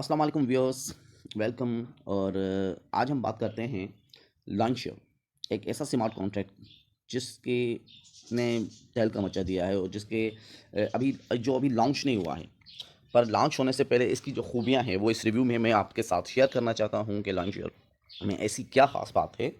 अस्सलाम वालेकुम viewers, welcome. और आज हम बात करते हैं लॉन्चर, एक ऐसा स्मार्ट कॉन्ट्रैक्ट जिसके ने तहलका मचा दिया है और जिसके अभी लॉन्च नहीं हुआ है, पर लॉन्च होने से पहले इसकी जो खूबियां हैं वो इस रिव्यू में मैं आपके साथ शेयर करना चाहता हूं कि लॉन्चर में ऐसी क्या ख़ास बात है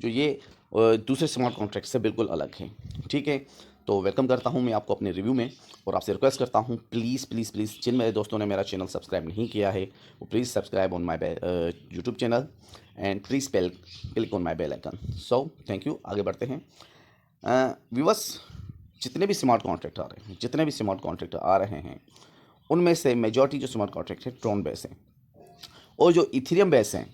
जो ये दूसरे स्मार्ट कॉन्ट्रैक्ट से बिल्कुल अलग है। ठीक है, तो वेलकम करता हूं मैं आपको अपने रिव्यू में और आपसे रिक्वेस्ट करता हूं, प्लीज़ प्लीज़ प्लीज़, जिन मेरे दोस्तों ने मेरा चैनल सब्सक्राइब नहीं किया है वो please subscribe on my YouTube channel and please click on my bell icon. So thank you. आगे बढ़ते हैं। व्यूअर्स, जितने भी स्मार्ट कॉन्ट्रैक्ट आ रहे हैं उनमें से मेजॉरिटी जो स्मार्ट कॉन्ट्रैक्ट है ट्रॉन बेस हैं और जो इथेरियम बेस हैं,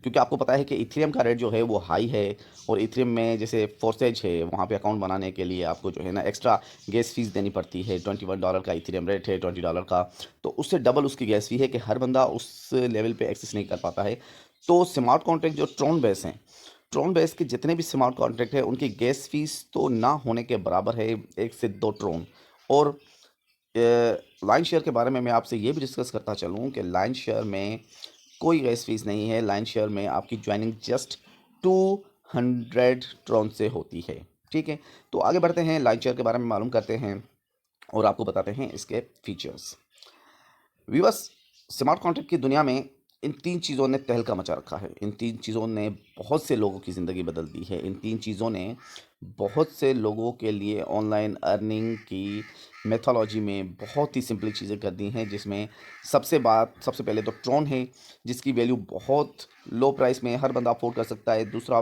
क्योंकि आपको पता है कि इथेरियम का रेट जो है वो हाई है। और इथेरियम में जैसे फोर्सेज है, वहाँ पे अकाउंट बनाने के लिए आपको जो है ना एक्स्ट्रा गैस फीस देनी पड़ती है। $21 का इथेरियम रेट है, $20 का, तो उससे डबल उसकी गैस फी है कि हर बंदा उस लेवल पे एक्सेस नहीं कर पाता है। तो स्मार्ट कॉन्ट्रैक्ट जो ट्रॉन बेस हैं, ट्रॉन बेस के जितने भी स्मार्ट कॉन्ट्रैक्ट है उनकी गैस फीस तो ना होने के बराबर है, 1 से 2 ट्रॉन। और लाइन शेयर के बारे में मैं आपसे ये भी डिस्कस करता चलूँ कि लाइन शेयर में कोई गैस फीस नहीं है। लाइन शेयर में आपकी ज्वाइनिंग जस्ट 200 ट्रॉन से होती है। ठीक है, तो आगे बढ़ते हैं, लाइन शेयर के बारे में मालूम करते हैं और आपको बताते हैं इसके फीचर्स। व्यूअर्स, स्मार्ट कॉन्ट्रैक्ट की दुनिया में इन 3 चीज़ों ने तहलका मचा रखा है। इन 3 चीज़ों ने बहुत से लोगों की ज़िंदगी बदल दी है। इन 3 चीज़ों ने बहुत से लोगों के लिए ऑनलाइन अर्निंग की मेथोलॉजी में बहुत ही सिंपल चीज़ें कर दी हैं, जिसमें सबसे पहले तो ट्रॉन है, जिसकी वैल्यू बहुत लो प्राइस में हर बंदा अफोर्ड कर सकता है। दूसरा,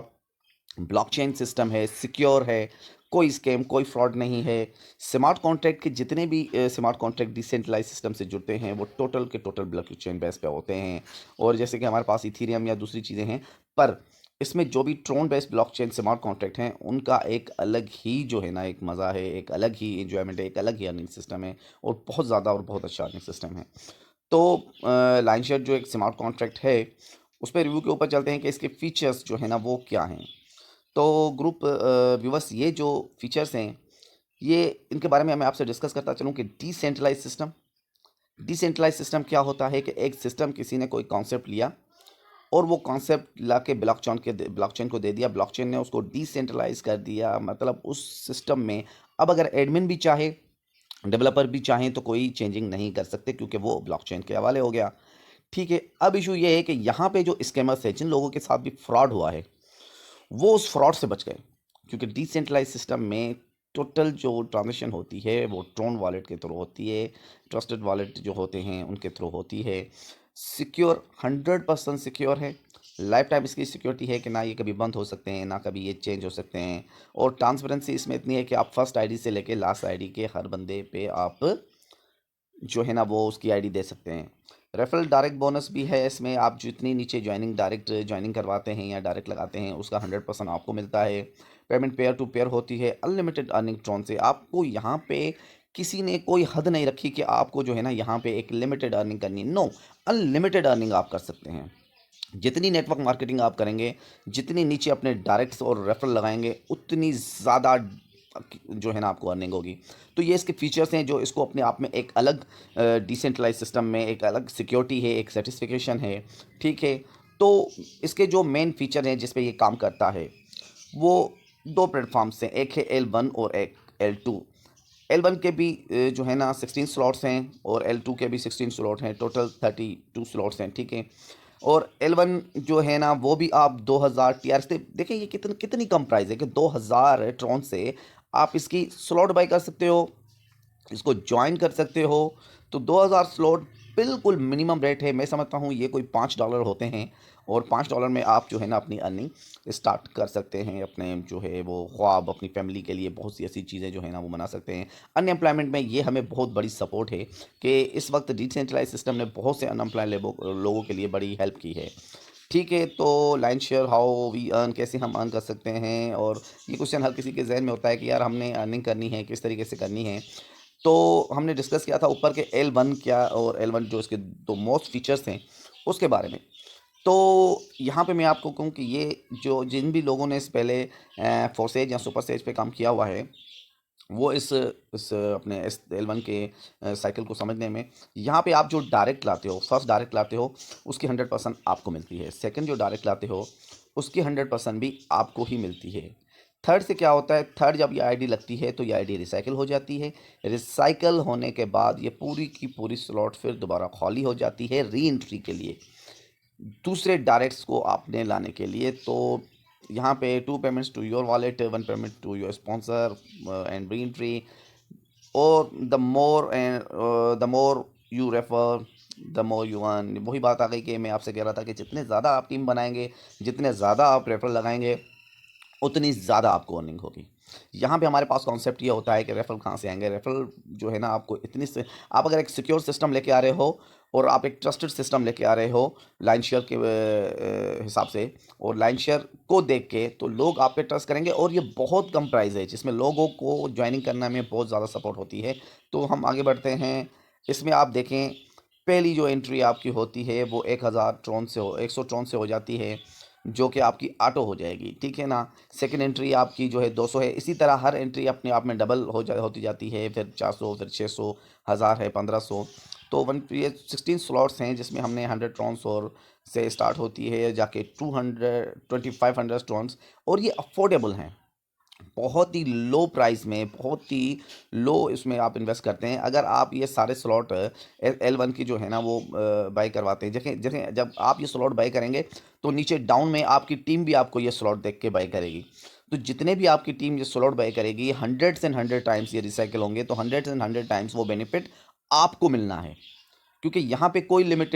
ब्लॉकचेन सिस्टम है, सिक्योर है, कोई स्कैम कोई फ्रॉड नहीं है। स्मार्ट कॉन्ट्रैक्ट के जितने भी स्मार्ट कॉन्ट्रैक्ट डिसेंट्रलाइज सिस्टम से जुड़ते हैं वो टोटल के टोटल ब्लॉकचेन बेस पे होते हैं। और जैसे कि हमारे पास इथीरियम या दूसरी चीज़ें हैं, पर इसमें जो भी Tron based blockchain smart contract हैं उनका एक अलग ही जो है ना एक मज़ा है, एक अलग ही इन्जॉयमेंट है, एक अलग ही अर्निंग सिस्टम है और बहुत ज़्यादा और बहुत अच्छा अर्निंग सिस्टम है। तो लाइन शेयर जो एक स्मार्ट कॉन्ट्रैक्ट है उस पर रिव्यू के ऊपर चलते हैं कि इसके फीचर्स जो है ना वो क्या हैं। तो ग्रुप व्यूवर्स, ये जो फीचर्स हैं ये इनके बारे में मैं आपसे डिस्कस करता चलूँ कि डिसेंट्रलाइज सिस्टम क्या होता है कि एक सिस्टम किसी ने कोई कॉन्सेप्ट लिया और वो कॉन्सेप्ट ला के ब्लॉकचेन को दे दिया, ब्लॉकचेन ने उसको डिसेंट्रलाइज कर दिया। मतलब उस सिस्टम में अब अगर एडमिन भी चाहे, डेवलपर भी चाहें तो कोई चेंजिंग नहीं कर सकते क्योंकि वो ब्लॉकचेन के हवाले हो गया। ठीक है, अब इशू ये है कि यहाँ पे जो स्कैमर्स है, जिन लोगों के साथ भी फ्रॉड हुआ है, वो उस फ्रॉड से बच गए, क्योंकि डिसेंट्रलाइज सिस्टम में टोटल जो ट्रांजेक्शन होती है वो ट्रोन वॉलेट के थ्रू होती है, ट्रस्टेड वॉलेट जो होते हैं उनके थ्रू होती है। सिक्योर, 100% सिक्योर है। लाइफ टाइम इसकी सिक्योरिटी है कि ना ये कभी बंद हो सकते हैं ना कभी ये चेंज हो सकते हैं। और ट्रांसपेरेंसी इसमें इतनी है कि आप फर्स्ट आईडी से लेके लास्ट आईडी के हर बंदे पे आप जो है ना वो उसकी आईडी दे सकते हैं। रेफरल डायरेक्ट बोनस भी है इसमें, आप जितनी नीचे डायरेक्ट ज्वाइनिंग करवाते हैं या डायरेक्ट लगाते हैं उसका 100% आपको मिलता है। पेमेंट पेयर टू पेयर होती है, अनलिमिटेड अर्निंग ट्रॉन से। आपको यहाँ पे किसी ने कोई हद नहीं रखी कि आपको जो है ना यहाँ पे एक लिमिटेड अर्निंग करनी, नो, अनलिमिटेड अर्निंग आप कर सकते हैं। जितनी नेटवर्क मार्केटिंग आप करेंगे, जितनी नीचे अपने डायरेक्ट्स और रेफरल लगाएंगे, उतनी ज़्यादा जो है ना आपको अर्निंग होगी। तो ये इसके फीचर्स हैं जो इसको अपने आप में एक अलग डिसेंट्रलाइज सिस्टम में एक अलग सिक्योरिटी है, एक सर्टिफिकेशन है। ठीक है, तो इसके जो मेन फीचर हैं जिस पे ये काम करता है वो 2 प्लेटफॉर्म्स हैं, एक है L1 और एक L2। L1 के भी जो है ना 16 स्लॉट्स हैं और L2 के भी 16 स्लॉट हैं, टोटल 32 स्लॉट्स हैं। ठीक है, और L1 जो है ना वो भी आप 2000 TR से देखें, ये कितनी कितनी कम प्राइस है कि 2000 ट्रॉन से आप इसकी स्लॉट बाई कर सकते हो, इसको ज्वाइन कर सकते हो। तो 2000 स्लॉट बिल्कुल मिनिमम रेट है। मैं समझता हूँ ये कोई $5 होते हैं और $5 में आप जो है ना अपनी अर्निंग स्टार्ट कर सकते हैं। अपने जो है वो ख्वाब, अपनी फैमिली के लिए बहुत सी ऐसी चीज़ें जो है ना वो बना सकते हैं। अनएम्प्लॉयमेंट में ये हमें बहुत बड़ी सपोर्ट है कि इस वक्त डिसेंट्रलाइज सिस्टम ने बहुत से अनएम्प्लॉय लोगों के लिए बड़ी हेल्प की है। ठीक है, तो line share how we earn, कैसे हम अर्न कर सकते हैं, और ये क्वेश्चन हर किसी के जहन में होता है कि यार हमने अर्निंग करनी है, किस तरीके से करनी है। तो हमने डिस्कस किया था ऊपर के L1 क्या और L1 जो इसके दो मोस्ट फीचर्स हैं उसके बारे में। तो यहाँ पे मैं आपको कहूँ कि ये जो जिन भी लोगों ने इस पहले फोर्सेज या सुपर सेज पे काम किया हुआ है वो इस अपने इस L1 के साइकिल को समझने में, यहाँ पे आप जो डायरेक्ट लाते हो, फर्स्ट डायरेक्ट लाते हो, उसकी 100% आपको मिलती है। सेकंड जो डायरेक्ट लाते हो, उसकी 100% भी आपको ही मिलती है। थर्ड से क्या होता है, थर्ड जब ये आईडी लगती है तो ये आईडी रिसाइकिल हो जाती है। रिसाइकिल होने के बाद ये पूरी की पूरी स्लॉट फिर दोबारा खाली हो जाती है री एंट्री के लिए, दूसरे डायरेक्ट्स को आपने लाने के लिए। तो यहाँ पे 2 payments to your wallet, 1 payment to your sponsor and re-entry, और the more you refer the more you earn. वही बात आ गई कि मैं आपसे कह रहा था कि जितने ज़्यादा आप टीम बनाएंगे, जितने ज़्यादा आप रेफर लगाएंगे, उतनी ज़्यादा आपको अर्निंग होगी। यहाँ पे हमारे पास कॉन्सेप्ट ये होता है कि रेफरल कहाँ से आएंगे। रेफरल जो है ना, आपको इतनी से, आप अगर एक सिक्योर सिस्टम लेके आ रहे हो और आप एक ट्रस्टेड सिस्टम लेके आ रहे हो लाइन शेयर के हिसाब से, और लाइन शेयर को देख के तो लोग आप पे ट्रस्ट करेंगे। और ये बहुत कम प्राइस है जिसमें लोगों को ज्वाइनिंग करने में बहुत ज़्यादा सपोर्ट होती है। तो हम आगे बढ़ते हैं। इसमें आप देखें, पहली जो एंट्री आपकी होती है वो 100 ट्रॉन से हो जाती है, जो कि आपकी ऑटो हो जाएगी, ठीक है ना। सेकंड एंट्री आपकी जो है 200 है। इसी तरह हर एंट्री अपने आप में डबल होती जाती है, फिर 400, फिर 600, 1000 है, 1500। तो ये 16 स्लॉट्स हैं जिसमें हमने 100 ट्रॉन्स और से स्टार्ट होती है जाके 2500 ट्रॉन्स। और ये अफोर्डेबल हैं, बहुत ही लो प्राइस में, बहुत ही लो इसमें आप इन्वेस्ट करते हैं। अगर आप ये सारे स्लॉट L1 की जो है ना वो बाई करवाते हैं, जैसे जैसे जब आप ये स्लॉट बाई करेंगे तो नीचे डाउन में आपकी टीम भी आपको ये स्लॉट देख के बाई करेगी। तो जितने भी आपकी टीम ये स्लॉट बाई करेगी, 100 टाइम्स ये रिसाइकिल होंगे, तो 100 टाइम्स वो बेनिफिट आपको मिलना है। क्योंकि यहाँ पे कोई लिमिट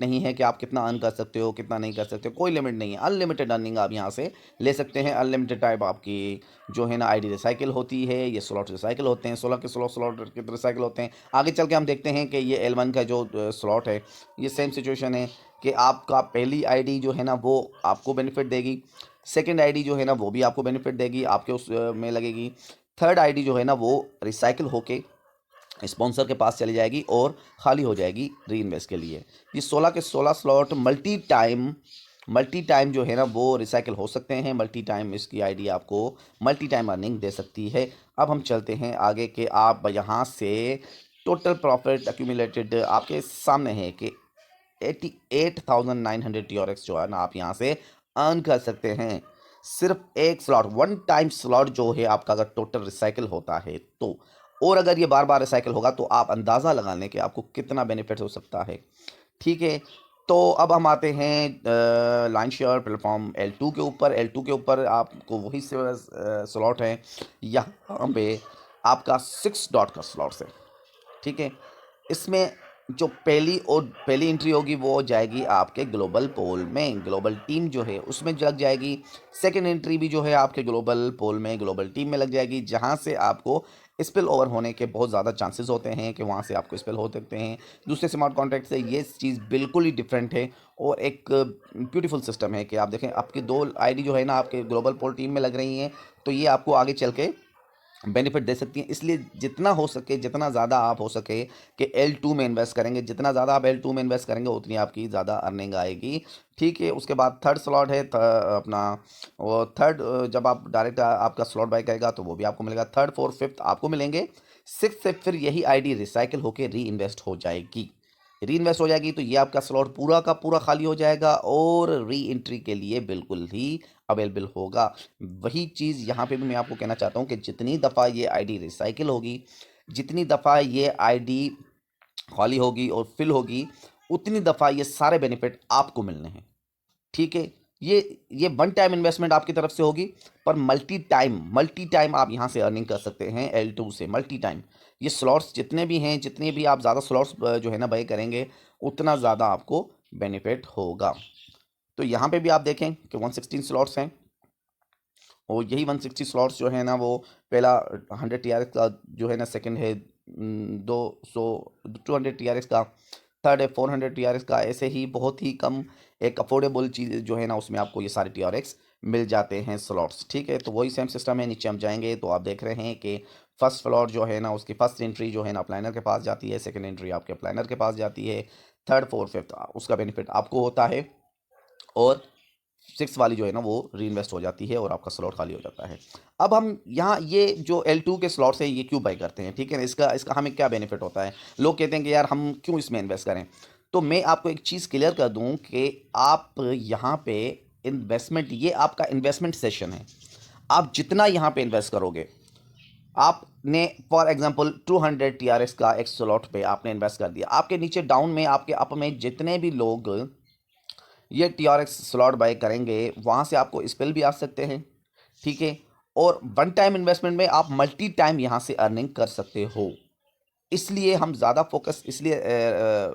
नहीं है कि आप कितना अर्न कर सकते हो, कितना नहीं कर सकते हो, कोई लिमिट नहीं है। अनलिमिटेड अर्निंग आप यहाँ से ले सकते हैं। अनलिमिटेड टाइप आपकी जो है ना आईडी रिसाइकिल होती है, ये स्लॉट रिसाइकिल होते हैं, 16 के 16 स्लॉट रिसाइकिल होते हैं। आगे चल के हम देखते हैं कि ये L1 का जो स्लॉट है, ये सेम सिचुएशन है कि आपका पहली आईडी जो है ना वो आपको बेनिफिट देगी, सेकेंड आईडी जो है ना वो भी आपको बेनिफिट देगी, आपके उस में लगेगी। थर्ड आईडी जो है ना वो रिसाइकिल होके स्पॉन्सर के पास चली जाएगी और खाली हो जाएगी री इन्वेस्ट के लिए। ये 16 के 16 स्लॉट मल्टी टाइम जो है ना वो रिसाइकिल हो सकते हैं। मल्टी टाइम इसकी आईडी आपको मल्टी टाइम अर्निंग दे सकती है। अब हम चलते हैं आगे के, आप यहाँ से टोटल प्रॉफिट एक्यूमुलेटेड आपके सामने है कि 88,900 TRX जो है ना आप यहाँ से अर्न कर सकते हैं। सिर्फ एक स्लॉट, वन टाइम स्लॉट जो है आपका, अगर टोटल रिसाइकिल होता है तो, और अगर ये बार बार रिसाइकिल होगा तो आप अंदाज़ा लगा लें कि आपको कितना बेनिफिट हो सकता है, ठीक है। तो अब हम आते हैं लाइन शेयर प्लेटफॉर्म L2 के ऊपर। L2 के ऊपर आपको वही स्लॉट है, यहाँ पे आपका 6 डॉट का स्लॉट्स है, ठीक है। इसमें जो पहली एंट्री होगी वो जाएगी आपके ग्लोबल पोल में, ग्लोबल टीम जो है उसमें लग जाएगी। सेकंड एंट्री भी जो है आपके ग्लोबल पोल में, ग्लोबल टीम में लग जाएगी, जहां से आपको स्पिल ओवर होने के बहुत ज़्यादा चांसेस होते हैं कि वहां से आपको स्पिल हो सकते हैं। दूसरे स्मार्ट कॉन्ट्रैक्ट से ये चीज़ बिल्कुल ही डिफरेंट है और एक ब्यूटीफुल सिस्टम है कि आप देखें आपकी 2 आईडी जो है ना आपके ग्लोबल पोल टीम में लग रही हैं, तो ये आपको आगे चल के बेनिफिट दे सकती हैं। इसलिए जितना हो सके, जितना ज़्यादा आप हो सके कि L2 में इन्वेस्ट करेंगे, जितना ज़्यादा आप L2 में इन्वेस्ट करेंगे उतनी आपकी ज़्यादा अर्निंग आएगी, ठीक है। उसके बाद थर्ड स्लॉट है अपना, वो थर्ड जब आप डायरेक्ट आपका स्लॉट बाय करेगा तो वो भी आपको मिलेगा। थर्ड फोर्थ फिफ्थ आपको मिलेंगे। सिक्स से फिर यही आईडी रिसाइकिल होकर री इन्वेस्ट हो जाएगी। री इन्वेस्ट हो जाएगी तो ये आपका स्लॉट पूरा का पूरा खाली हो जाएगा और री एंट्री के लिए बिल्कुल ही अवेलेबल होगा। वही चीज़ यहाँ पे भी मैं आपको कहना चाहता हूँ कि जितनी दफ़ा ये आईडी रिसाइकिल होगी, जितनी दफ़ा ये आईडी खाली होगी और फिल होगी, उतनी दफ़ा ये सारे बेनिफिट आपको मिलने हैं, ठीक है। ये वन टाइम इन्वेस्टमेंट आपकी तरफ से होगी, पर मल्टी टाइम आप यहाँ से अर्निंग कर सकते हैं L2 से, मल्टी टाइम। ये स्लॉट्स जितने भी हैं, जितने भी आप ज़्यादा स्लॉट्स जो है ना बाय करेंगे, उतना ज़्यादा आपको बेनिफिट होगा। तो यहाँ पे भी आप देखें कि 116 स्लॉट्स हैं और यही 160 स्लॉट्स जो है ना वो पहला 100 TRX का जो है ना, सेकंड है 200 TRX का, थर्ड है 400 TRX का। ऐसे ही बहुत ही कम एक अफोर्डेबल चीज़ जो है ना उसमें आपको ये सारे TRX मिल जाते हैं स्लॉट्स, ठीक है। तो वही सेम सिस्टम है। नीचे हम जाएंगे तो आप देख रहे हैं कि फर्स्ट फ्लोर जो है ना उसकी फर्स्ट एंट्री जो है ना प्लानर के पास जाती है, सेकंड एंट्री आपके प्लानर के पास जाती है, थर्ड फोर्थ फिफ्थ उसका बेनिफिट आपको होता है, और सिक्स वाली जो है ना वो री इन्वेस्ट हो जाती है और आपका स्लॉट खाली हो जाता है। अब हम यहाँ ये जो L2 के स्लॉट्स हैं ये क्यों बाई करते हैं, ठीक है ना, इसका इसका हमें क्या बेनिफिट होता है। लोग कहते हैं कि यार हम क्यों इसमें इन्वेस्ट करें। तो मैं आपको एक चीज़ क्लियर कर दूं कि आप यहाँ पे इन्वेस्टमेंट, ये आपका इन्वेस्टमेंट सेशन है। आप जितना यहाँ पे इन्वेस्ट करोगे, आपने फॉर एग्जांपल 200 TRX का एक स्लॉट पे आपने इन्वेस्ट कर दिया, आपके नीचे डाउन में आपके अप में जितने भी लोग ये TRX स्लॉट बाय करेंगे वहाँ से आपको स्पेल भी आ सकते हैं, ठीक है। और वन टाइम इन्वेस्टमेंट में आप मल्टी टाइम यहाँ से अर्निंग कर सकते हो। इसलिए हम ज़्यादा फोकस, इसलिए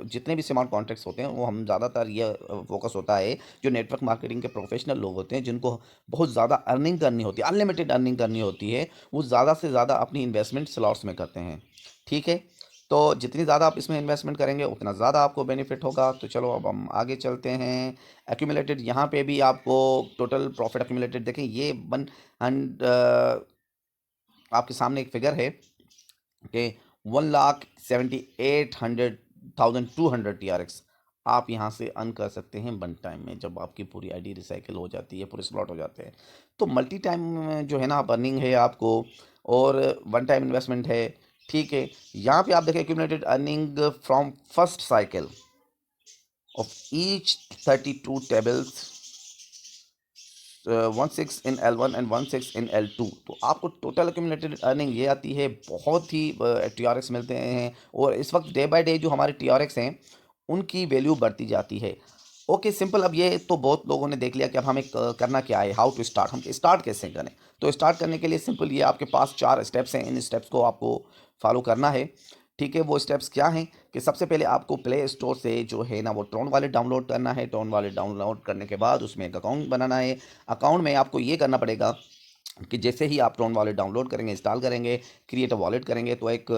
जितने भी स्मार्ट कॉन्ट्रैक्ट्स होते हैं वो हम ज़्यादातर ये फोकस होता है जो नेटवर्क मार्केटिंग के प्रोफेशनल लोग होते हैं जिनको बहुत ज़्यादा अर्निंग करनी होती है, अनलिमिटेड अर्निंग करनी होती है, वो ज़्यादा से ज़्यादा अपनी इन्वेस्टमेंट स्लॉट्स में करते हैं, ठीक है। तो जितनी ज़्यादा आप इसमें इन्वेस्टमेंट करेंगे उतना ज़्यादा आपको बेनिफिट होगा। तो चलो अब हम आगे चलते हैं। एक्यूमुलेटेड, यहाँ पे भी आपको टोटल प्रॉफिट एक्यूमुलेटेड देखें, ये आपके सामने एक फिगर है कि 1,78,200 TRX आप यहाँ से अर्न कर सकते हैं वन टाइम में, जब आपकी पूरी आईडी रिसाइकिल हो जाती है, पूरे स्लॉट हो जाते हैं। तो मल्टी टाइम में जो है ना आप अर्निंग है आपको, और वन टाइम इन्वेस्टमेंट है, ठीक है। यहाँ पे आप देखें accumulated earning from first cycle of each 32 tables, 16 in L1 and 16 in L2। तो आपको टोटल एक्यूमुलेटेड अर्निंग ये आती है, बहुत ही TRX मिलते हैं। और इस वक्त डे बाय डे जो हमारे TRX हैं उनकी वैल्यू बढ़ती जाती है। ओके सिंपल, अब ये तो बहुत लोगों ने देख लिया कि अब हमें करना क्या है, हाउ टू स्टार्ट, हम स्टार्ट कैसे करें। तो स्टार्ट करने के लिए सिंपल, ये आपके पास 4 स्टेप्स हैं, इन स्टेप्स को आपको फॉलो करना है, ठीक है। वो स्टेप्स क्या हैं कि सबसे पहले आपको प्ले स्टोर से जो है ना वो ट्रोन वॉलेट डाउनलोड करना है। ट्रोन वॉलेट डाउनलोड करने के बाद उसमें एक अकाउंट बनाना है। अकाउंट में आपको ये करना पड़ेगा कि जैसे ही आप ट्रोन वॉलेट डाउनलोड करेंगे, इंस्टॉल करेंगे, क्रिएट अ वॉलेट करेंगे, तो एक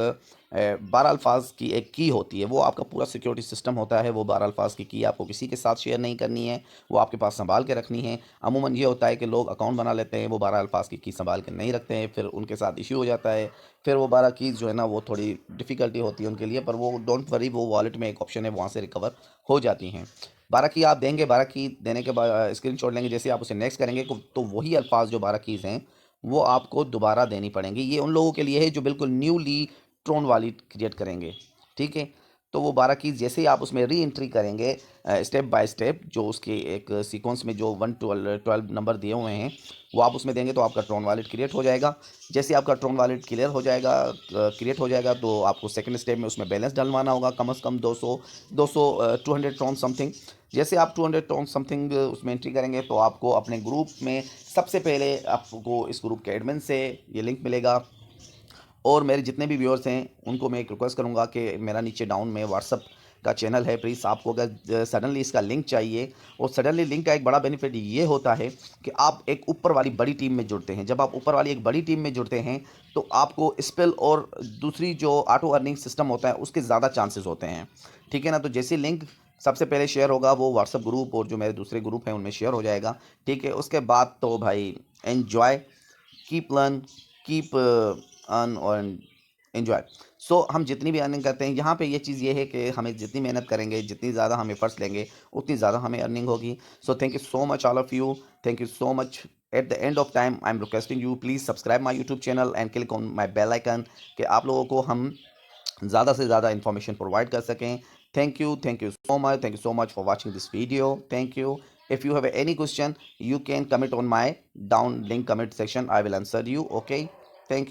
12 अल्फाज की एक की होती है, वो आपका पूरा सिक्योरिटी सिस्टम होता है। वो 12 अल्फाज की आपको किसी के साथ शेयर नहीं करनी है, वो आपके पास संभाल के रखनी है। अमूमन ये होता है कि लोग अकाउंट बना लेते हैं, वो 12 अल्फाज की संभाल के नहीं रखते हैं, फिर उनके साथ इश्यू हो जाता है। फिर वो 12 कीज़ जो है ना वो थोड़ी डिफ़िकल्टी होती है उनके लिए, पर वो डोंट वरी, वो वॉलेट में एक ऑप्शन है, वहाँ से रिकवर हो जाती हैं। 12 की आप देंगे, 12 की देने के बाद स्क्रीनशॉट लेंगे, जैसे आप उसे नेक्स्ट करेंगे तो वही अल्फाज जो 12 कीज़ हैं वो आपको दोबारा देनी पड़ेंगी। ये उन लोगों के लिए है जो बिल्कुल न्यूली ट्रोन वॉलेट क्रिएट करेंगे, ठीक है। तो वो 12 कीज़ जैसे ही आप उसमें री एंट्री करेंगे, स्टेप बाय स्टेप, जो उसके एक सीक्वेंस में जो 1 to 12 नंबर दिए हुए हैं वो आप उसमें देंगे तो आपका ट्रोन वॉलेट क्रिएट हो जाएगा। जैसे आपका ट्रोन वॉलेट क्रिएट हो जाएगा तो आपको सेकंड स्टेप में उसमें बैलेंस डलवाना होगा, कम से कम 200 ट्रोन समथिंग। जैसे आप 200 ट्रोन समथिंग उसमें एंट्री करेंगे तो आपको अपने ग्रुप में सबसे पहले आपको इस ग्रुप के एडमिन से ये लिंक मिलेगा। और मेरे जितने भी व्यूअर्स हैं उनको मैं एक रिक्वेस्ट करूंगा कि मेरा नीचे डाउन में व्हाट्सअप का चैनल है, प्लीज़ आपको अगर सडनली इसका लिंक चाहिए, और सडनली लिंक का एक बड़ा बेनिफिट ये होता है कि आप एक ऊपर वाली बड़ी टीम में जुड़ते हैं। जब आप ऊपर वाली एक बड़ी टीम में जुड़ते हैं तो आपको स्पेल और दूसरी जो ऑटो अर्निंग सिस्टम होता है उसके ज़्यादा चांसेस होते हैं, ठीक है ना। तो जैसे लिंक सबसे पहले शेयर होगा वो व्हाट्सअप ग्रुप और जो मेरे दूसरे ग्रुप हैं उनमें शेयर हो जाएगा, ठीक है। उसके बाद तो भाई enjoy, keep learn, keep earn और एंजॉय। सो हम जितनी भी अर्निंग करते हैं यहाँ पे ये चीज़ ये है कि हमें जितनी मेहनत करेंगे, जितनी ज़्यादा हम एफर्ट्स लेंगे, उतनी ज़्यादा हमें अर्निंग होगी। So thank you so much all of you, thank you so much. At the end of time I am requesting you, please subscribe my YouTube channel and click on my bell icon, कि आप लोगों को हम ज़्यादा से ज़्यादा information provide कर सकें। Thank you so much for watching this video, thank you. If you have any question, you can comment on my down link comment section. I will answer you. Okay. Thank you.